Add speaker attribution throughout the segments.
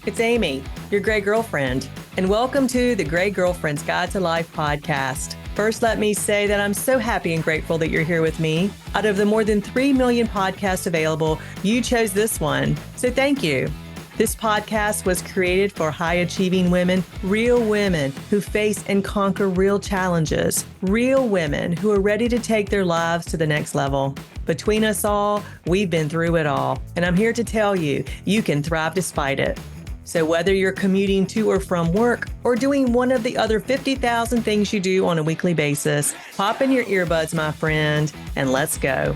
Speaker 1: It's Amy, your Gray Girlfriend, and welcome to the Gray Girlfriend's Guide to Life podcast. First, let me say that I'm so happy and grateful that you're here with me. Out of the more than 3 million podcasts available, you chose this one, so thank you. This podcast was created for high-achieving women, real women who face and conquer real challenges, real women who are ready to take their lives to the next level. Between us all, we've been through it all, and I'm here to tell you, you can thrive despite it. So whether you're commuting to or from work or doing one of the other 50,000 things you do on a weekly basis, pop in your earbuds, my friend, and let's go.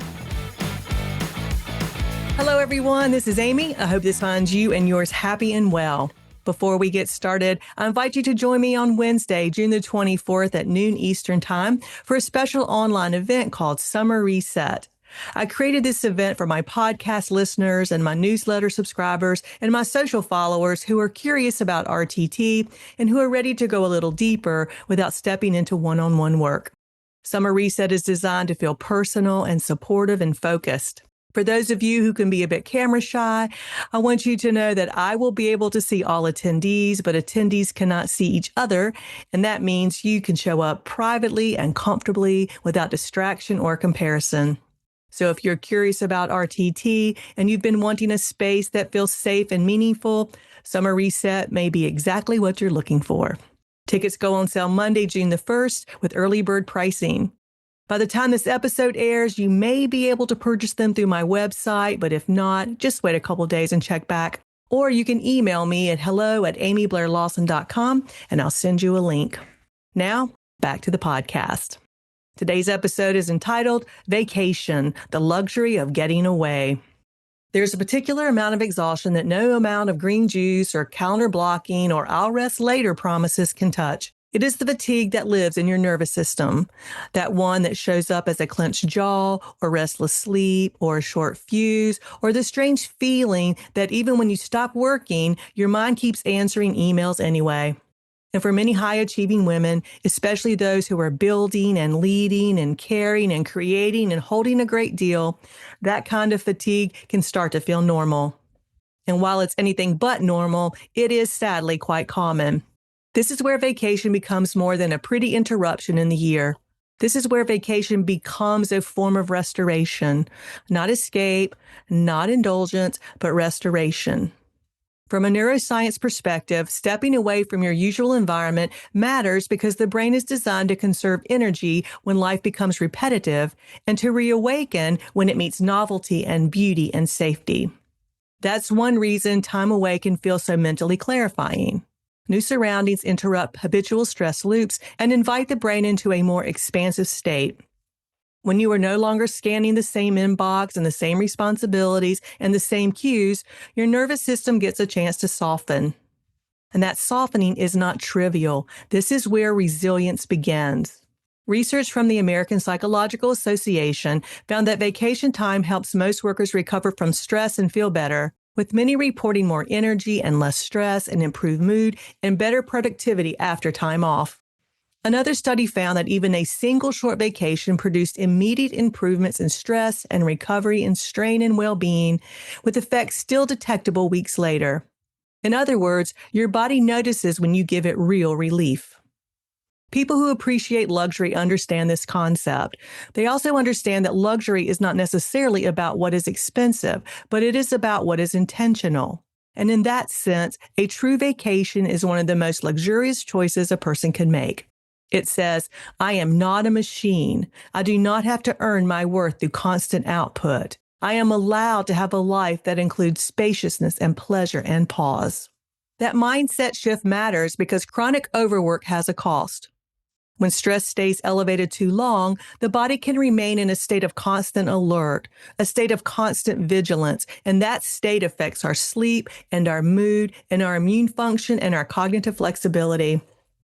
Speaker 1: Hello, everyone. This is Amy. I hope this finds you and yours happy and well. Before we get started, I invite you to join me on Wednesday, June the 24th at noon Eastern Time for a special online event called Summer Reset. I created this event for my podcast listeners and my newsletter subscribers and my social followers who are curious about RTT and who are ready to go a little deeper without stepping into one-on-one work. Summer Reset is designed to feel personal and supportive and focused. For those of you who can be a bit camera shy, I want you to know that I will be able to see all attendees, but attendees cannot see each other, and that means you can show up privately and comfortably without distraction or comparison. So if you're curious about RTT and you've been wanting a space that feels safe and meaningful, Summer Reset may be exactly what you're looking for. Tickets go on sale Monday, June the 1st with early bird pricing. By the time this episode airs, you may be able to purchase them through my website, but if not, just wait a couple days and check back. Or you can email me at hello@amyblairlawson.com and I'll send you a link. Now, back to the podcast. Today's episode is entitled Vacation, the Luxury of Getting Away. There's a particular amount of exhaustion that no amount of green juice or calendar blocking or I'll rest later promises can touch. It is the fatigue that lives in your nervous system, that one that shows up as a clenched jaw or restless sleep or a short fuse or the strange feeling that even when you stop working, your mind keeps answering emails anyway. And for many high-achieving women, especially those who are building and leading and caring and creating and holding a great deal, that kind of fatigue can start to feel normal. And while it's anything but normal, it is sadly quite common. This is where vacation becomes more than a pretty interruption in the year. This is where vacation becomes a form of restoration, not escape, not indulgence, but restoration. From a neuroscience perspective, stepping away from your usual environment matters because the brain is designed to conserve energy when life becomes repetitive and to reawaken when it meets novelty and beauty and safety. That's one reason time away can feel so mentally clarifying. New surroundings interrupt habitual stress loops and invite the brain into a more expansive state. When you are no longer scanning the same inbox and the same responsibilities and the same cues, your nervous system gets a chance to soften. And that softening is not trivial. This is where resilience begins. Research from the American Psychological Association found that vacation time helps most workers recover from stress and feel better, with many reporting more energy and less stress and improved mood and better productivity after time off. Another study found that even a single short vacation produced immediate improvements in stress and recovery and strain and well-being, with effects still detectable weeks later. In other words, your body notices when you give it real relief. People who appreciate luxury understand this concept. They also understand that luxury is not necessarily about what is expensive, but it is about what is intentional. And in that sense, a true vacation is one of the most luxurious choices a person can make. It says, I am not a machine. I do not have to earn my worth through constant output. I am allowed to have a life that includes spaciousness and pleasure and pause. That mindset shift matters because chronic overwork has a cost. When stress stays elevated too long, the body can remain in a state of constant alert, a state of constant vigilance, and that state affects our sleep and our mood and our immune function and our cognitive flexibility.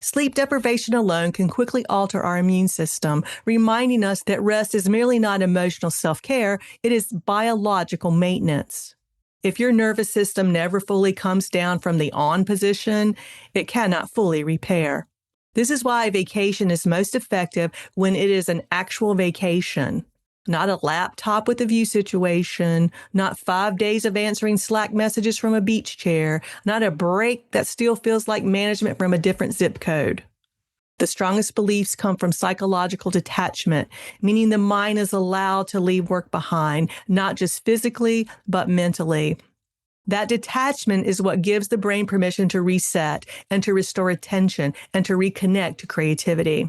Speaker 1: Sleep deprivation alone can quickly alter our immune system, reminding us that rest is merely not emotional self-care, it is biological maintenance. If your nervous system never fully comes down from the on position, it cannot fully repair. This is why a vacation is most effective when it is an actual vacation. Not a laptop with a view situation, not 5 days of answering Slack messages from a beach chair, not a break that still feels like management from a different zip code. The strongest beliefs come from psychological detachment, meaning the mind is allowed to leave work behind, not just physically, but mentally. That detachment is what gives the brain permission to reset and to restore attention and to reconnect to creativity.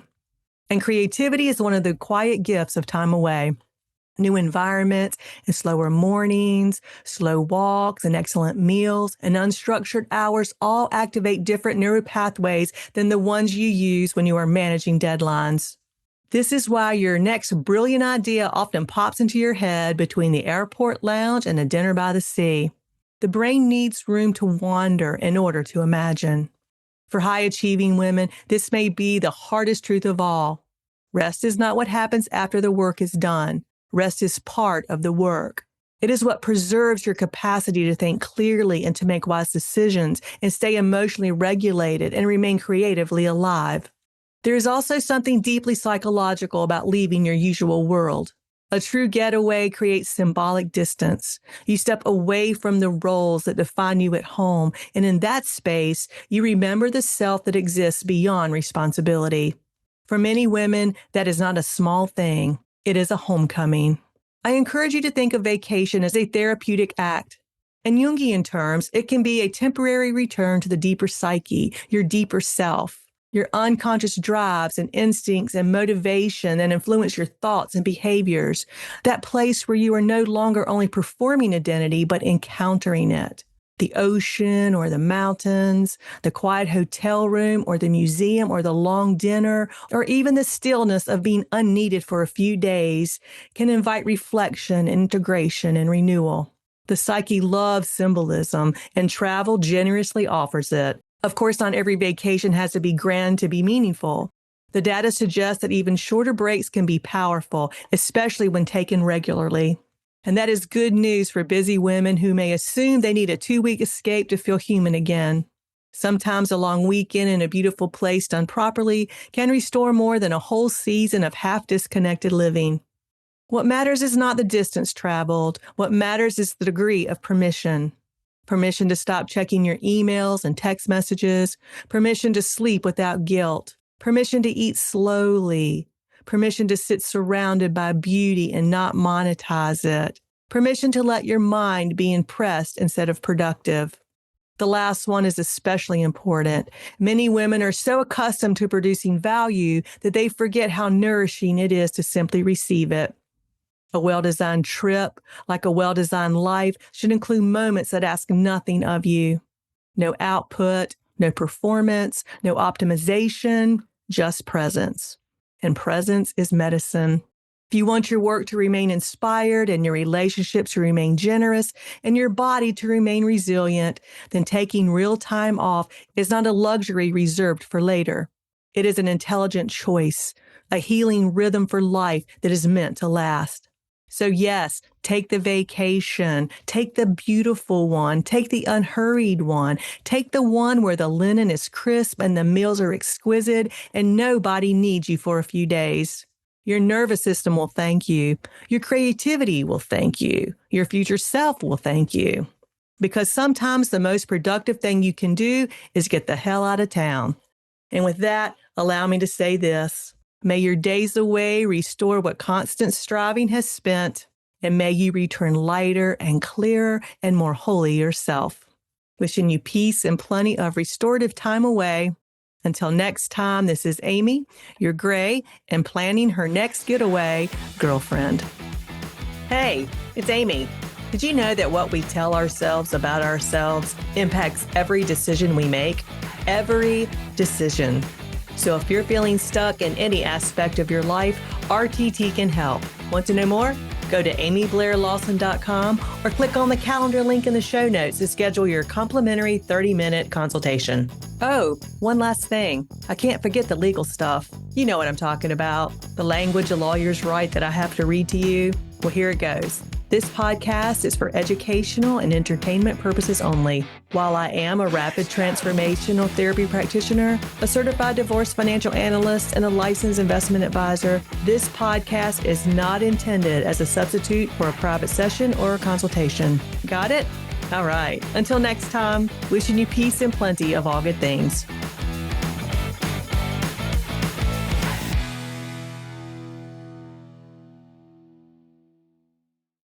Speaker 1: And creativity is one of the quiet gifts of time away. New environments and slower mornings, slow walks and excellent meals and unstructured hours all activate different neural pathways than the ones you use when you are managing deadlines. This is why your next brilliant idea often pops into your head between the airport lounge and a dinner by the sea. The brain needs room to wander in order to imagine. For high-achieving women, this may be the hardest truth of all. Rest is not what happens after the work is done. Rest is part of the work. It is what preserves your capacity to think clearly and to make wise decisions and stay emotionally regulated and remain creatively alive. There is also something deeply psychological about leaving your usual world. A true getaway creates symbolic distance. You step away from the roles that define you at home, and in that space, you remember the self that exists beyond responsibility. For many women, that is not a small thing. It is a homecoming. I encourage you to think of vacation as a therapeutic act. In Jungian terms, it can be a temporary return to the deeper psyche, your deeper self, your unconscious drives and instincts and motivation that influence your thoughts and behaviors, that place where you are no longer only performing identity, but encountering it. The ocean or the mountains, the quiet hotel room or the museum or the long dinner, or even the stillness of being unneeded for a few days can invite reflection, integration, and renewal. The psyche loves symbolism, and travel generously offers it. Of course, not every vacation has to be grand to be meaningful. The data suggests that even shorter breaks can be powerful, especially when taken regularly. And that is good news for busy women who may assume they need a 2-week escape to feel human again. Sometimes a long weekend in a beautiful place done properly can restore more than a whole season of half-disconnected living. What matters is not the distance traveled. What matters is the degree of permission. Permission to stop checking your emails and text messages. Permission to sleep without guilt. Permission to eat slowly. Permission to sit surrounded by beauty and not monetize it. Permission to let your mind be impressed instead of productive. The last one is especially important. Many women are so accustomed to producing value that they forget how nourishing it is to simply receive it. A well-designed trip, like a well-designed life, should include moments that ask nothing of you. No output, no performance, no optimization, just presence. And presence is medicine. If you want your work to remain inspired and your relationships to remain generous and your body to remain resilient, then taking real time off is not a luxury reserved for later. It is an intelligent choice, a healing rhythm for life that is meant to last. So yes, take the vacation, take the beautiful one, take the unhurried one, take the one where the linen is crisp and the meals are exquisite and nobody needs you for a few days. Your nervous system will thank you. Your creativity will thank you. Your future self will thank you. Because sometimes the most productive thing you can do is get the hell out of town. And with that, allow me to say this. May your days away restore what constant striving has spent, and may you return lighter and clearer and more wholly yourself. Wishing you peace and plenty of restorative time away. Until next time, this is Amy, your gray and planning her next getaway girlfriend. Hey, it's Amy. Did you know that what we tell ourselves about ourselves impacts every decision we make? Every decision. So if you're feeling stuck in any aspect of your life, RTT can help. Want to know more? Go to amyblairlawson.com or click on the calendar link in the show notes to schedule your complimentary 30-minute consultation. Oh, one last thing. I can't forget the legal stuff. You know what I'm talking about. The language a lawyers write that I have to read to you. Well, here it goes. This podcast is for educational and entertainment purposes only. While I am a rapid transformational therapy practitioner, a certified divorce financial analyst, and a licensed investment advisor, this podcast is not intended as a substitute for a private session or a consultation. Got it? All right. Until next time, wishing you peace and plenty of all good things.